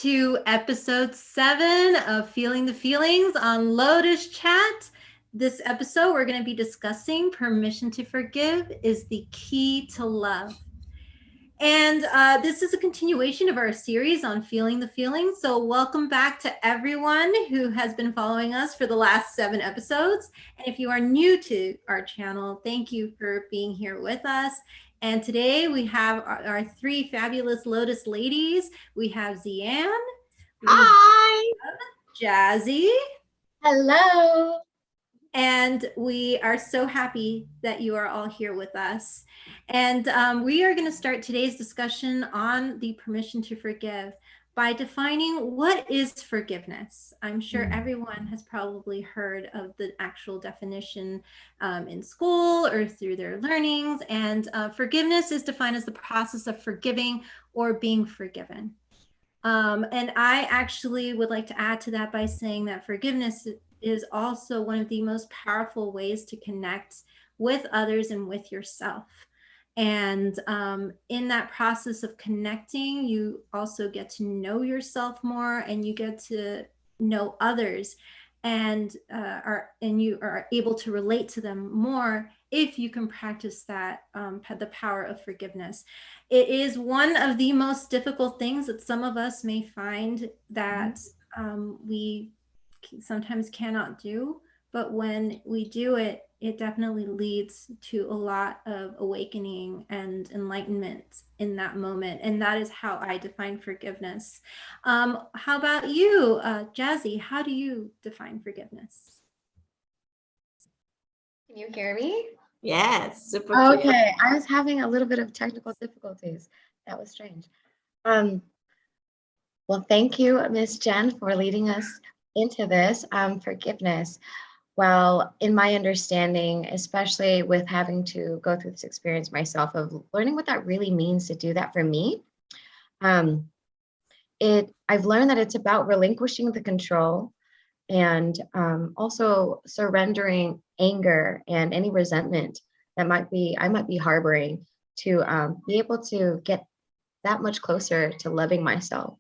to episode 7 of Feeling the Feelings on Lotus Chat. This episode, we're going to be discussing permission to forgive is the key to love. And this is a continuation of our series on Feeling the Feelings. So welcome back to everyone who has been following us for the last 7 episodes. And if you are new to our channel, thank you for being here with us. And today we have our 3 fabulous Lotus ladies. We have Zian. Hi. Jazzy. Hello. And we are so happy that you are all here with us. And we are going to start today's discussion on the permission to forgive by defining what is forgiveness. I'm sure everyone has probably heard of the actual definition in school or through their learnings. And forgiveness is defined as the process of forgiving or being forgiven. And I actually would like to add to that by saying that forgiveness is also one of the most powerful ways to connect with others and with yourself. And in that process of connecting, you also get to know yourself more, and you get to know others, and you are able to relate to them more if you can practice that, the power of forgiveness. It is one of the most difficult things that some of us may find that we sometimes cannot do, but when we do it, it definitely leads to a lot of awakening and enlightenment in that moment. And that is how I define forgiveness. How about you, Jazzy? How do you define forgiveness? Can you hear me? Yes, super clear. Okay, I was having a little bit of technical difficulties. That was strange. Well, thank you, Miss Jen, for leading us into this. Forgiveness. Well, in my understanding, especially with having to go through this experience myself of learning what that really means to do that for me, I've learned that it's about relinquishing the control and also surrendering anger and any resentment that I might be harboring to be able to get that much closer to loving myself.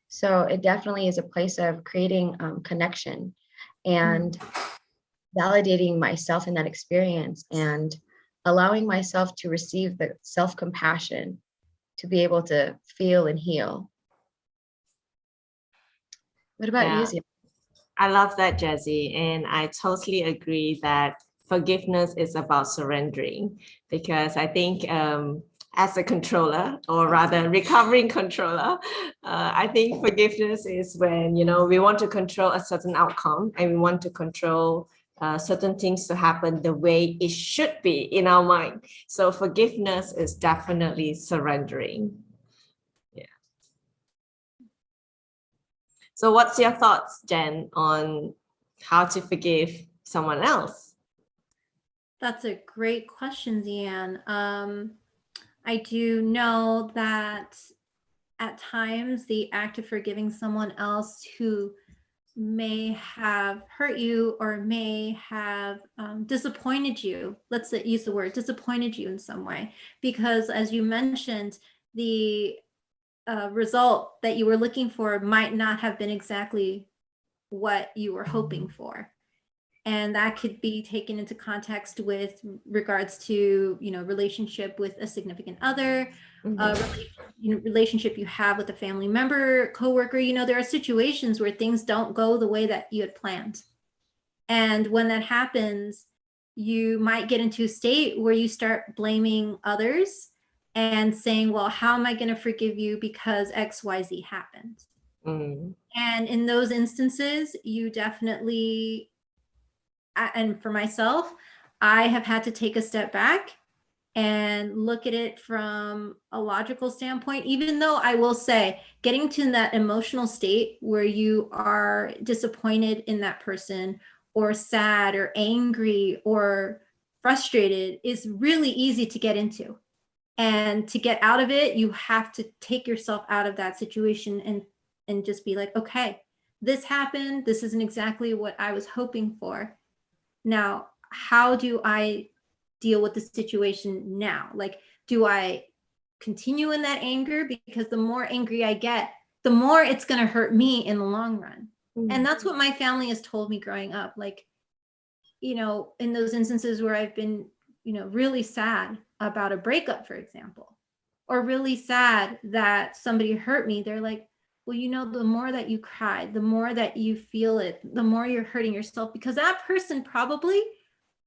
So it definitely is a place of creating connection and validating myself in that experience and allowing myself to receive the self-compassion to be able to feel and heal. What about you, Zia? I love that, Jazzy, and I totally agree that forgiveness is about surrendering, because I think as a controller, or rather recovering controller, I think forgiveness is when, we want to control a certain outcome and we want to control certain things to happen the way it should be in our mind. So forgiveness is definitely surrendering. Yeah. So what's your thoughts, Jen, on how to forgive someone else? That's a great question, Zian. I do know that at times the act of forgiving someone else who may have hurt you or may have disappointed you, let's use the word disappointed you in some way, because as you mentioned, the result that you were looking for might not have been exactly what you were hoping for. And that could be taken into context with regards to, relationship with a significant other, relationship you have with a family member, coworker. There are situations where things don't go the way that you had planned. And when that happens, you might get into a state where you start blaming others and saying, well, how am I going to forgive you because XYZ happened? And in those instances, you definitely, and for myself, I have had to take a step back and look at it from a logical standpoint, even though I will say getting to that emotional state where you are disappointed in that person or sad or angry or frustrated is really easy to get into. And to get out of it, you have to take yourself out of that situation and just be like, okay, this happened. This isn't exactly what I was hoping for. Now, how do I deal with the situation now? Like, do I continue in that anger? Because the more angry I get, the more it's going to hurt me in the long run. Mm. And that's what my family has told me growing up. Like, you know, in those instances where I've been, you know, really sad about a breakup, for example, or really sad that somebody hurt me, they're like, well, you know, the more that you cry, the more that you feel it, the more you're hurting yourself, because that person probably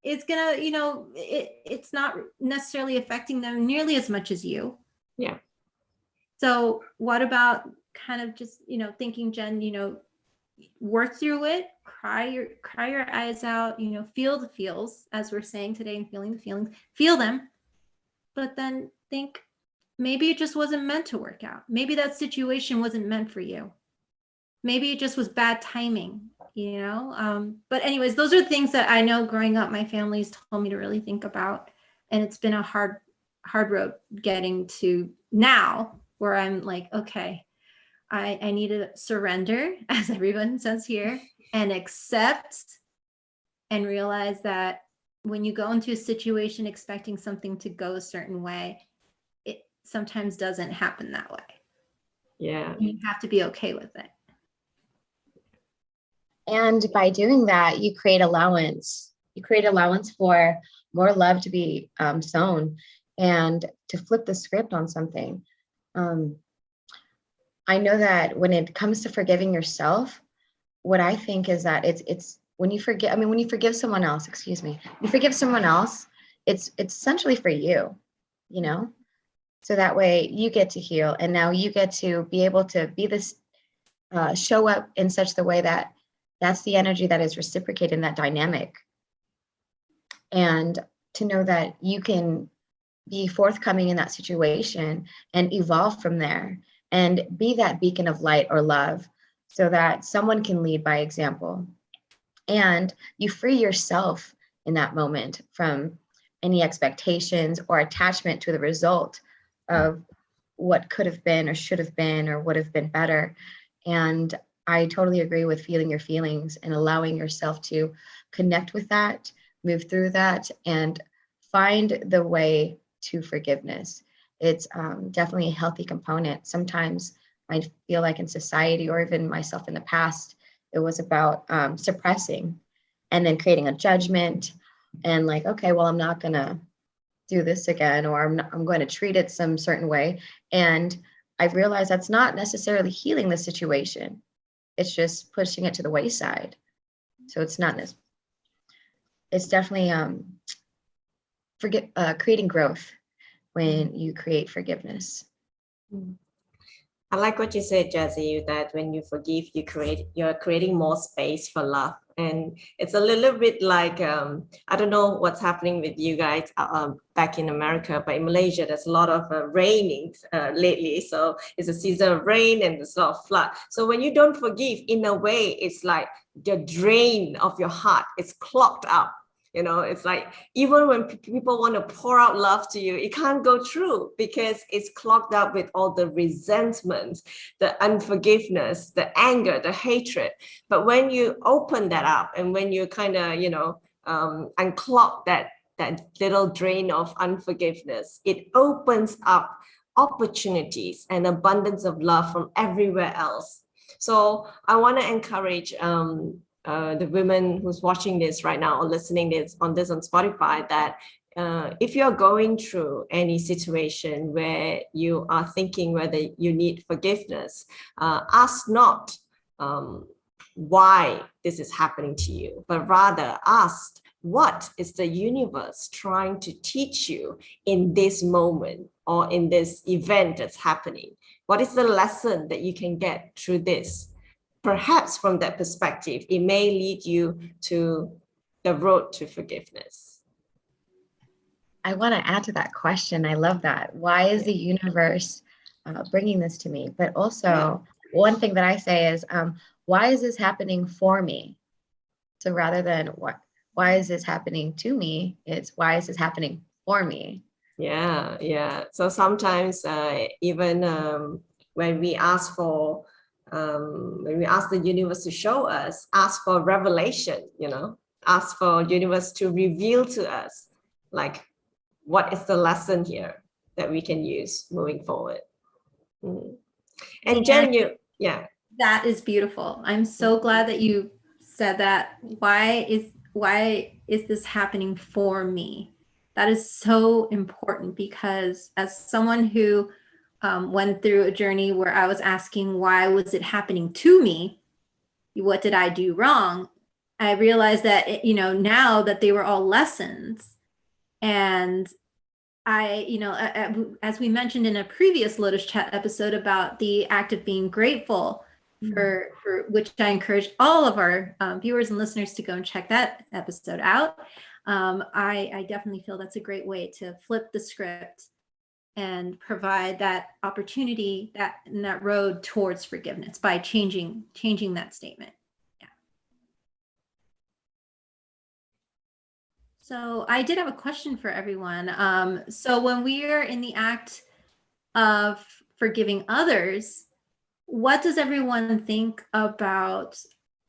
is gonna, you know, it's not necessarily affecting them nearly as much as you. Yeah. So what about kind of just, you know, thinking, Jen, you know, work through it, cry your eyes out, you know, feel the feels, as we're saying today, and feeling the feelings, feel them, but then think, maybe it just wasn't meant to work out. Maybe that situation wasn't meant for you. Maybe it just was bad timing, you know? But anyways, those are things that I know growing up, my family's told me to really think about. And it's been a hard road getting to now where I'm like, okay, I need to surrender, as everyone says here, and accept and realize that when you go into a situation expecting something to go a certain way, it sometimes doesn't happen that way. Yeah. You have to be okay with it. And by doing that, you create allowance. You create allowance for more love to be sown and to flip the script on something. I know that when it comes to forgiving yourself, what I think is that it's when you forgive, I mean, when you forgive someone else, excuse me, you forgive someone else, it's essentially for you, you know? So that way you get to heal, and now you get to be able to be this, show up in such the way that that's the energy that is reciprocated in that dynamic. And to know that you can be forthcoming in that situation and evolve from there and be that beacon of light or love so that someone can lead by example. And you free yourself in that moment from any expectations or attachment to the result of what could have been or should have been or would have been better. And I totally agree with feeling your feelings and allowing yourself to connect with that, move through that, and find the way to forgiveness. It's definitely a healthy component. Sometimes I feel like in society, or even myself in the past, it was about suppressing and then creating a judgment and like, okay, well, I'm not gonna do this again, or I'm going to treat it some certain way. And I've realized that's not necessarily healing the situation. It's just pushing it to the wayside. So it's not, it's definitely creating growth when you create forgiveness. I like what you said, Jazzy, that when you forgive, you're creating more space for love. And it's a little bit like, I don't know what's happening with you guys back in America, but in Malaysia, there's a lot of raining lately. So it's a season of rain and there's a lot of flood. So when you don't forgive, in a way, it's like the drain of your heart is clogged up. You know, it's like even when people want to pour out love to you, it can't go through because it's clogged up with all the resentment, the unforgiveness, the anger, the hatred. But when you open that up and when you kind of, you know, unclog that little drain of unforgiveness, it opens up opportunities and abundance of love from everywhere else. So I want to encourage the women who's watching this right now or listening on Spotify, that if you're going through any situation where you are thinking whether you need forgiveness, ask not why this is happening to you, but rather ask, what is the universe trying to teach you in this moment or in this event that's happening? What is the lesson that you can get through this? Perhaps from that perspective, it may lead you to the road to forgiveness. I want to add to that question. I love that. Why is the universe bringing this to me? But also, one thing that I say is, why is this happening for me? So rather than why is this happening to me, it's why is this happening for me? Yeah. So sometimes even when we ask for when we ask the universe to show us, ask for revelation, you know, ask for universe to reveal to us, like, what is the lesson here that we can use moving forward. And Jen, Yeah. That is beautiful. I'm so glad that you said that. Why is this happening for me? That is so important, because as someone who went through a journey where I was asking, why was it happening to me? What did I do wrong? I realized that, now that they were all lessons. And as we mentioned in a previous Lotus Chat episode about the act of being grateful, for which I encourage all of our viewers and listeners to go and check that episode out. I definitely feel that's a great way to flip the script and provide that opportunity, that road towards forgiveness, by changing that statement. Yeah. So I did have a question for everyone. So when we are in the act of forgiving others, what does everyone think about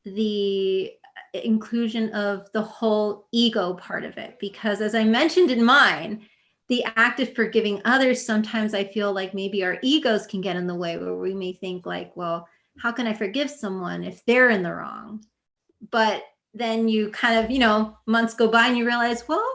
the inclusion of the whole ego part of it? Because as I mentioned in mine, the act of forgiving others, sometimes I feel like maybe our egos can get in the way, where we may think like, well, how can I forgive someone if they're in the wrong? But then you kind of, months go by and you realize, well,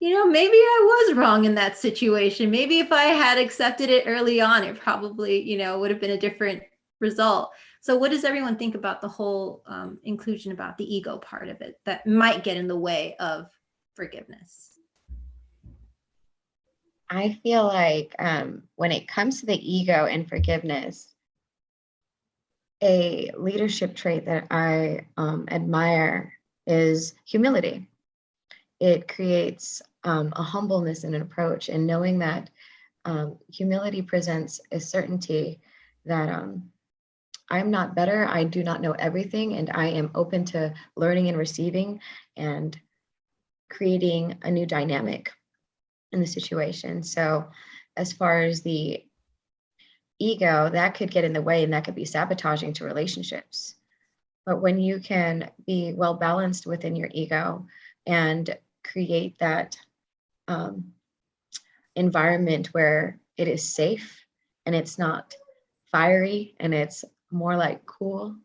maybe I was wrong in that situation. Maybe if I had accepted it early on, it probably, would have been a different result. So what does everyone think about the whole inclusion about the ego part of it that might get in the way of forgiveness? I feel like when it comes to the ego and forgiveness, a leadership trait that I admire is humility. It creates a humbleness in an approach, and knowing that humility presents a certainty that I'm not better, I do not know everything, and I am open to learning and receiving and creating a new dynamic in the situation. So as far as the ego, that could get in the way and that could be sabotaging to relationships. But when you can be well balanced within your ego and create that environment where it is safe and it's not fiery and it's more like cool,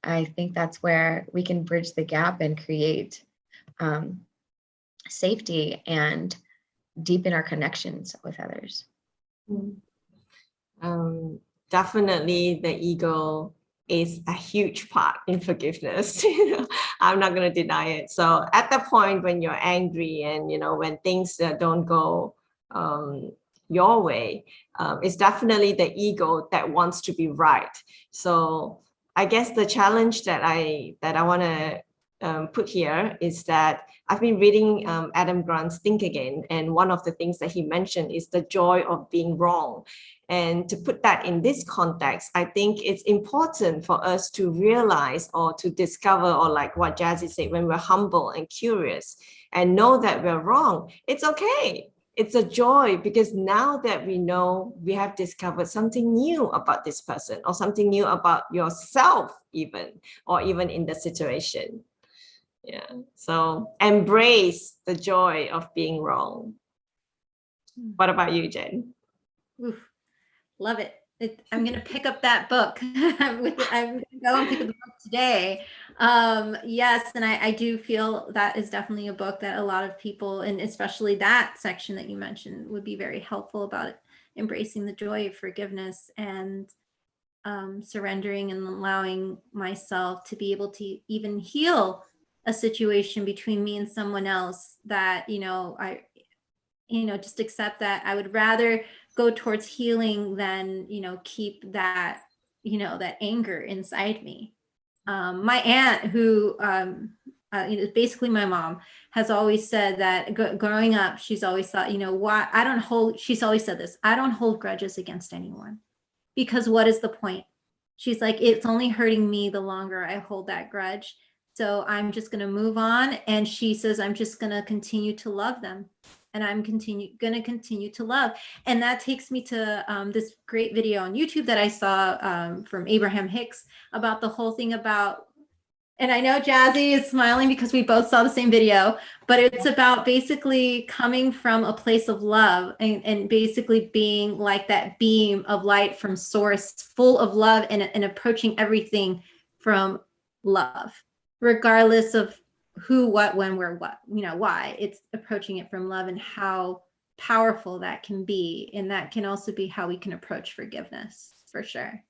I think that's where we can bridge the gap and create safety and deepen our connections with others. Definitely the ego is a huge part in forgiveness. I'm not going to deny it. So at the point when you're angry and, when things don't go your way, it's definitely the ego that wants to be right. So I guess the challenge that I want to put here is that I've been reading Adam Grant's Think Again, and one of the things that he mentioned is the joy of being wrong. And to put that in this context, I think it's important for us to realize or to discover, or like what Jazzy said, when we're humble and curious and know that we're wrong, it's okay. It's a joy, because now that we know, we have discovered something new about this person, or something new about yourself even, or even in the situation. Yeah. So embrace the joy of being wrong. What about you, Jen? Oof, love it. I'm going to pick up that book. I'm going to go and pick up the book today. Yes, and I do feel that is definitely a book that a lot of people, and especially that section that you mentioned, would be very helpful about it, embracing the joy of forgiveness and surrendering and allowing myself to be able to even heal a situation between me and someone else that, just accept that I would rather go towards healing than, keep that, that anger inside me. My aunt, who, basically my mom, has always said that growing up, she's always thought, she's always said this, I don't hold grudges against anyone, because what is the point? She's like, it's only hurting me the longer I hold that grudge. So I'm just going to move on. And she says, I'm just going to continue to love them. And I'm going to continue to love. And that takes me to this great video on YouTube that I saw from Abraham Hicks about the whole thing about, And I know Jazzy is smiling because we both saw the same video, but it's about basically coming from a place of love and basically being like that beam of light from source, full of love and approaching everything from love, regardless of who, what, when, where, what, why. It's approaching it from love and how powerful that can be. And that can also be how we can approach forgiveness, for sure.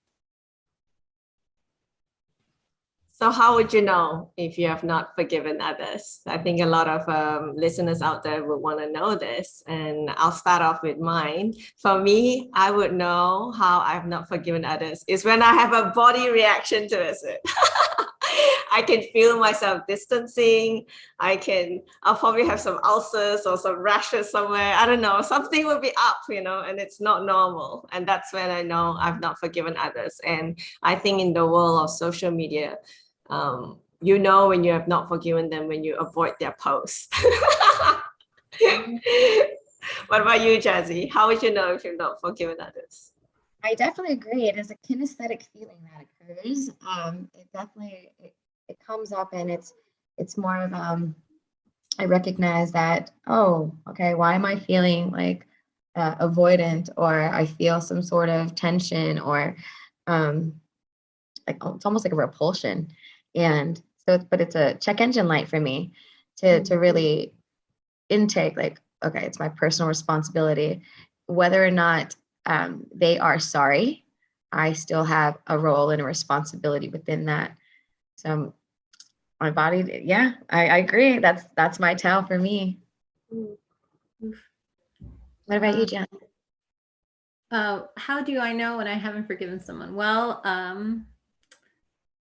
So how would you know if you have not forgiven others? I think a lot of listeners out there would want to know this, and I'll start off with mine. For me, I would know how I've not forgiven others is when I have a body reaction to it. I can feel myself distancing. I'll probably have some ulcers or some rashes somewhere. I don't know, something will be up, and it's not normal. And that's when I know I've not forgiven others. And I think in the world of social media, when you have not forgiven them when you avoid their posts. What about you, Jazzy? How would you know if you've not forgiven others? I definitely agree. It is a kinesthetic feeling that occurs. It comes up, and it's more of I recognize that, oh, okay, why am I feeling like avoidant, or I feel some sort of tension, or it's almost like a repulsion. And so, but it's a check engine light for me to really intake, like, okay, it's my personal responsibility. Whether or not they are sorry, I still have a role and a responsibility within that. So my body, yeah, I agree. That's my tell for me. What about you, Jen? How do I know when I haven't forgiven someone? Well,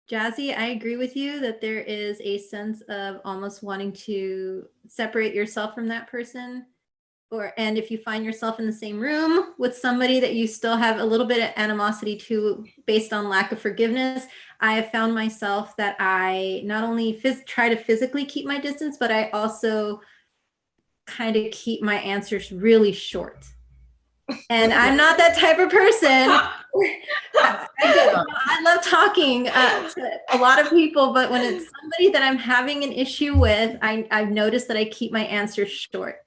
Jazzy, I agree with you that there is a sense of almost wanting to separate yourself from that person. And if you find yourself in the same room with somebody that you still have a little bit of animosity to based on lack of forgiveness, I have found myself that I not only try to physically keep my distance, but I also kind of keep my answers really short. And I'm not that type of person. I love talking to a lot of people, but when it's somebody that I'm having an issue with, I've noticed that I keep my answers short.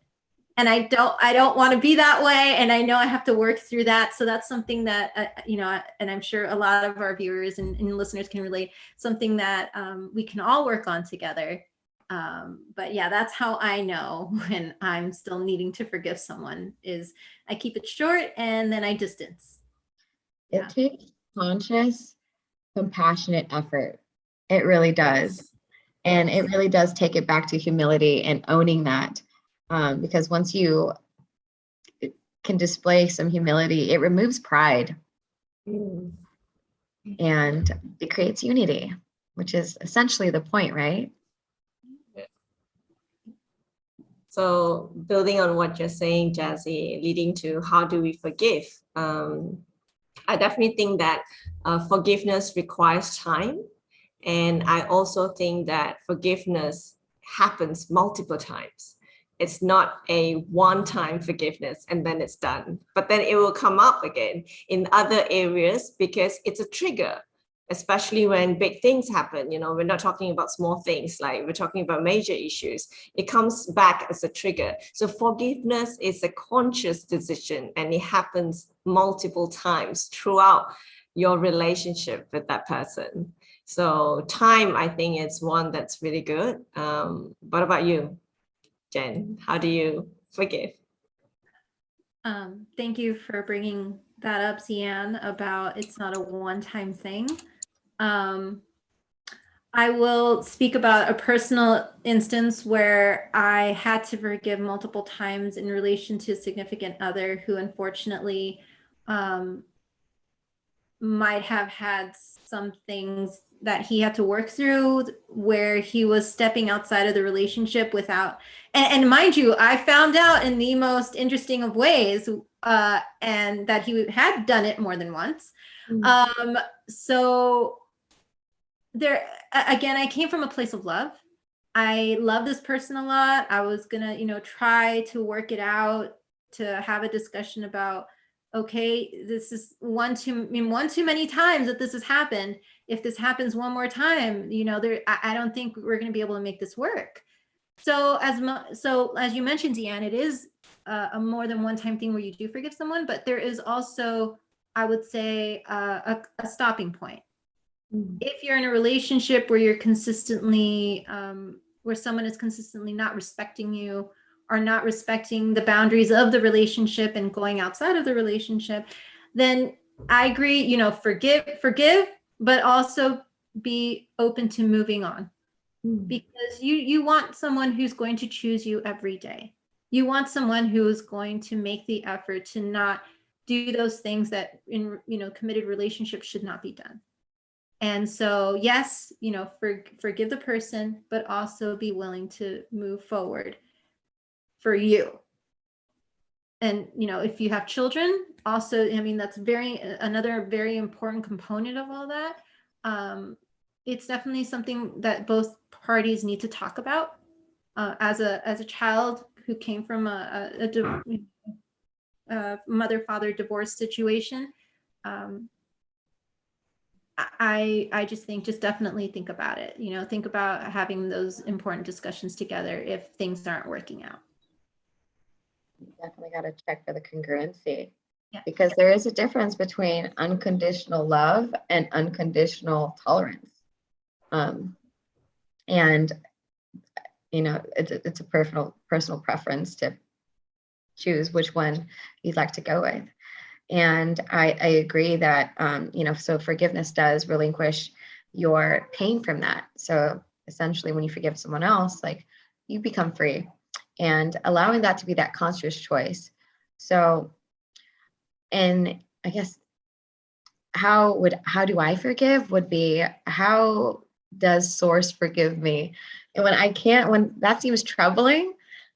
And I don't want to be that way. And I know I have to work through that. So that's something that, and I'm sure a lot of our viewers and listeners can relate, something that we can all work on together. But yeah, that's how I know when I'm still needing to forgive someone is I keep it short and then I distance. It takes conscious, compassionate effort. It really does. And it really does take it back to humility and owning that. Because once you can display some humility, it removes pride. And it creates unity, which is essentially the point, right? So building on what you're saying, Jazzy, leading to how do we forgive? I definitely think that forgiveness requires time. And I also think that forgiveness happens multiple times. It's not a one-time forgiveness and then it's done, but then it will come up again in other areas because it's a trigger, especially when big things happen. We're not talking about small things, like we're talking about major issues. It comes back as a trigger. So forgiveness is a conscious decision and it happens multiple times throughout your relationship with that person. So time, I think, is one that's really good. What about you, Jen? How do you forgive? Thank you for bringing that up, Zian, about it's not a one-time thing. I will speak about a personal instance where I had to forgive multiple times in relation to a significant other who unfortunately might have had some things that he had to work through where he was stepping outside of the relationship without, and mind you, I found out in the most interesting of ways and that he had done it more than once. So there, again, I came from a place of love. I love this person a lot. I was gonna, try to work it out, to have a discussion about, okay, this is one too many times that this has happened. If this happens one more time, I don't think we're going to be able to make this work. So as you mentioned, Deanne, it is a more than one time thing where you do forgive someone, but there is also, I would say, a stopping point. If you're in a relationship where you're consistently, where someone is consistently not respecting you or not respecting the boundaries of the relationship and going outside of the relationship, then I agree, forgive, but also be open to moving on. Because you want someone who's going to choose you every day. You want someone who is going to make the effort to not do those things that in committed relationships should not be done. And so, yes, forgive the person, but also be willing to move forward for you. And, if you have children, also, that's another very important component of all that. It's definitely something that both parties need to talk about. As a child who came from a mother-father divorce situation, I just think, definitely think about it. Think about having those important discussions together if things aren't working out. You definitely got to check for the congruency. Yeah. Because there is a difference between unconditional love and unconditional tolerance. And it's a personal preference to choose which one you'd like to go with. And I agree that, so forgiveness does relinquish your pain from that. So essentially, when you forgive someone else, like, you become free, and allowing that to be that conscious choice. So, and I guess how do I forgive would be, how does Source forgive me? And when that seems troubling,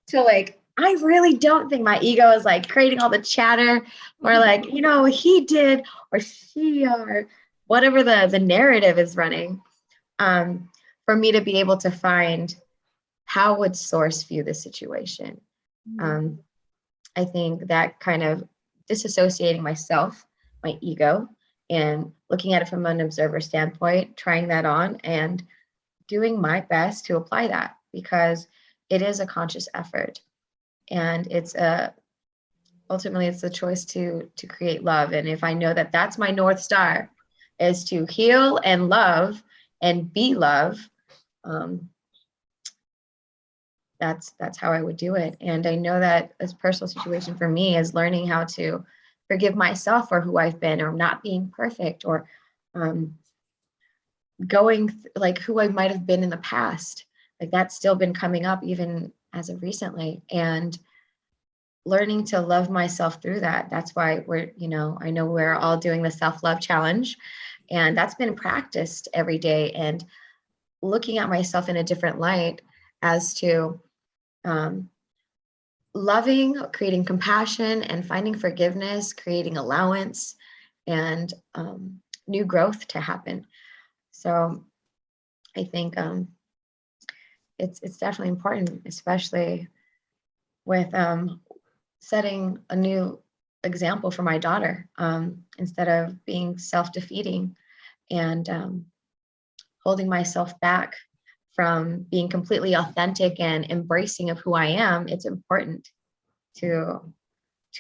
to like, I really don't think my ego is like creating all the chatter, or like, he did, or she, or whatever the narrative is running, for me to be able to find, how would Source view the situation? I think that kind of disassociating myself, my ego, and looking at it from an observer standpoint, trying that on and doing my best to apply that, because it is a conscious effort. And it's ultimately it's a choice to create love. And if I know that that's my North Star, is to heal and love and be love, that's how I would do it. And I know that this personal situation for me is learning how to forgive myself for who I've been, or not being perfect, or going like who I might have been in the past. Like, that's still been coming up even as of recently, and learning to love myself through that. That's why I know we're all doing the self-love challenge, and that's been practiced every day, and looking at myself in a different light as to loving, creating compassion, and finding forgiveness, creating allowance, and new growth to happen. So I think it's definitely important, especially with setting a new example for my daughter, instead of being self-defeating and holding myself back from being completely authentic and embracing of who I am. It's important to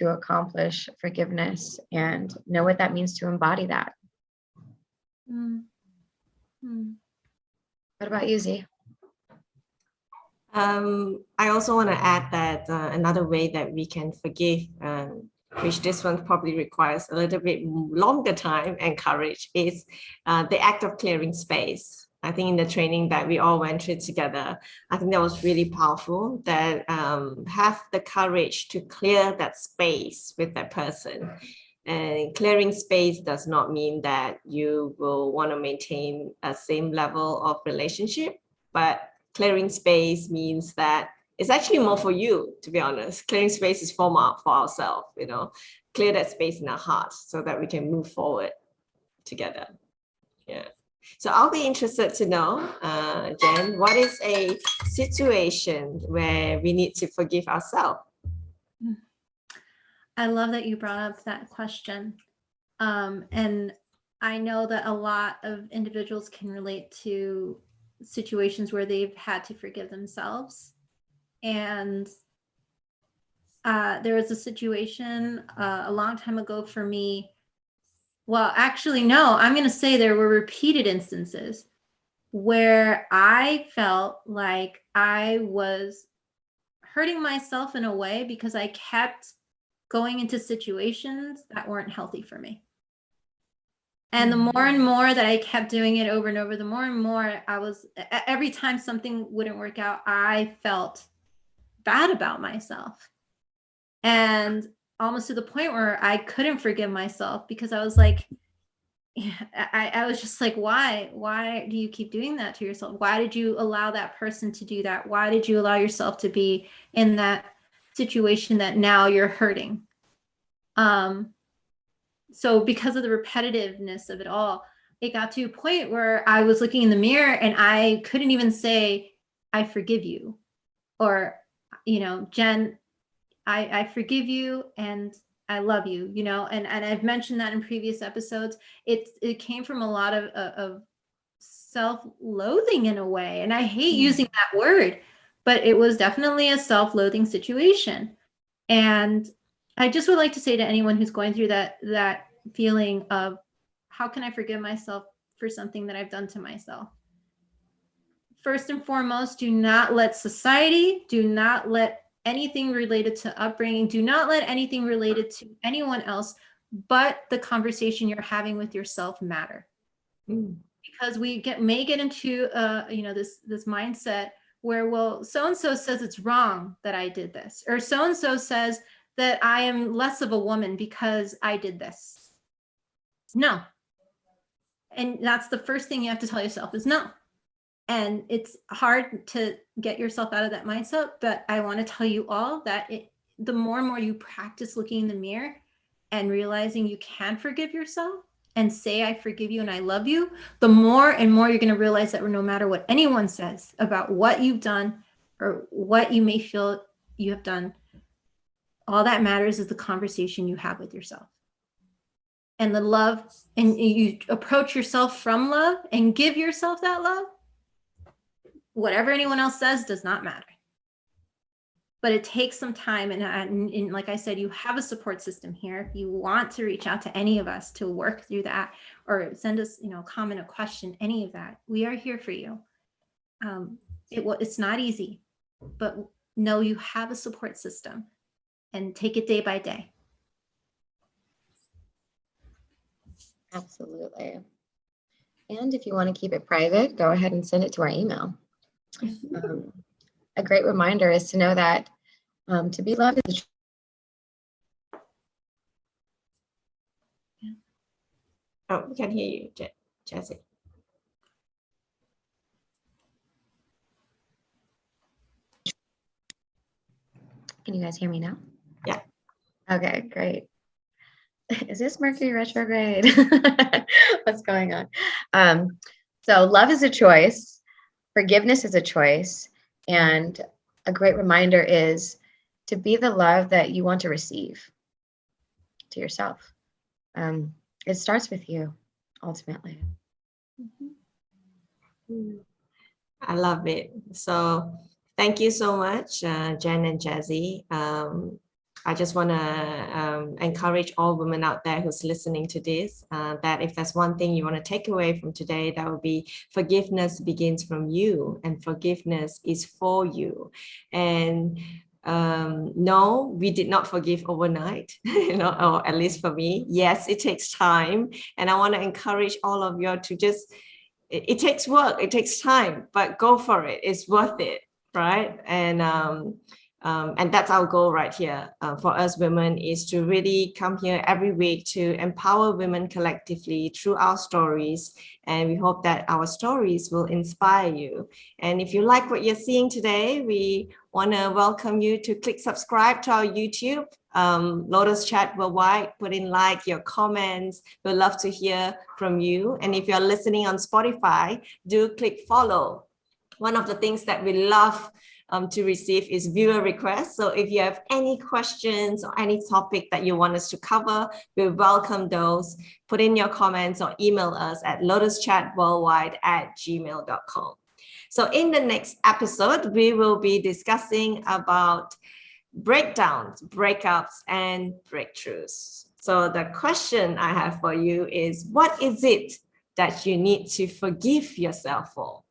accomplish forgiveness and know what that means to embody that. What about you, Z? I also want to add that another way that we can forgive, which this one probably requires a little bit longer time and courage, is the act of clearing space. I think in the training that we all went through together, I think that was really powerful, that have the courage to clear that space with that person. And clearing space does not mean that you will want to maintain a same level of relationship, but clearing space means that it's actually more for you, to be honest. Clearing space is for ourselves, clear that space in our hearts so that we can move forward together. Yeah. So I'll be interested to know, Jen, what is a situation where we need to forgive ourselves? I love that you brought up that question. And I know that a lot of individuals can relate to situations where they've had to forgive themselves. And there was a situation a long time ago for me. Well, actually, no, I'm going to say there were repeated instances where I felt like I was hurting myself in a way because I kept going into situations that weren't healthy for me. And the more and more that I kept doing it over and over, the more and more I was, every time something wouldn't work out, I felt bad about myself. And almost to the point where I couldn't forgive myself because I was like, I was just like, why do you keep doing that to yourself? Why did you allow that person to do that? Why did you allow yourself to be in that situation that now you're hurting? So because of the repetitiveness of it all, it got to a point where I was looking in the mirror and I couldn't even say, I forgive you, or, Jen, I forgive you and I love you, and I've mentioned that in previous episodes. It came from a lot of self-loathing in a way. And I hate using that word, but it was definitely a self-loathing situation. And I just would like to say to anyone who's going through that feeling of how can I forgive myself for something that I've done to myself? First and foremost, do not let society, do not let anything related to upbringing, do not let anything related to anyone else but the conversation you're having with yourself matter. Because we may get into this mindset where, well, so and so says it's wrong that I did this, or so and so says that I am less of a woman because I did this. No. And that's the first thing you have to tell yourself is no. And it's hard to get yourself out of that mindset, but I want to tell you all that the more and more you practice looking in the mirror and realizing you can forgive yourself and say, I forgive you and I love you, the more and more you're going to realize that no matter what anyone says about what you've done or what you may feel you have done, all that matters is the conversation you have with yourself. And the love, and you approach yourself from love and give yourself that love. Whatever anyone else says does not matter. But it takes some time. And like I said, you have a support system here. If you want to reach out to any of us to work through that or send us, a comment, a question, any of that, we are here for you. It's not easy, but know you have a support system and take it day by day. Absolutely. And if you want to keep it private, go ahead and send it to our email. A great reminder is to know that to be loved is we can hear you, Jessie. Can you guys hear me now? Yeah. Okay, great. Is this Mercury retrograde? What's going on? So love is a choice. Forgiveness is a choice. And a great reminder is to be the love that you want to receive to yourself. It starts with you, ultimately. I love it. So thank you so much, Jen and Jazzy. I just want to encourage all women out there who's listening to this, that if there's one thing you want to take away from today, that would be forgiveness begins from you and forgiveness is for you. And no, we did not forgive overnight, or at least for me. Yes, it takes time. And I want to encourage all of you to just, it takes work, it takes time, but go for it. It's worth it, right? And that's our goal right here for us women, is to really come here every week to empower women collectively through our stories. And we hope that our stories will inspire you. And if you like what you're seeing today, we want to welcome you to click subscribe to our YouTube, Lotus Chat Worldwide. Put in your comments. We'd love to hear from you. And if you're listening on Spotify, do click follow. One of the things that we love to receive is viewer requests. So if you have any questions or any topic that you want us to cover, we welcome those. Put in your comments or email us at lotuschatworldwide@gmail.com. So in the next episode, we will be discussing about breakdowns, breakups, and breakthroughs. So the question I have for you is, what is it that you need to forgive yourself for?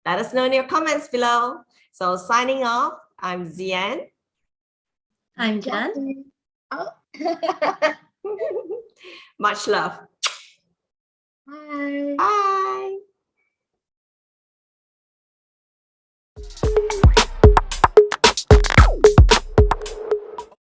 Let us know in your comments below. So signing off, I'm Zian. I'm Jen. Oh. Much love. Bye. Bye.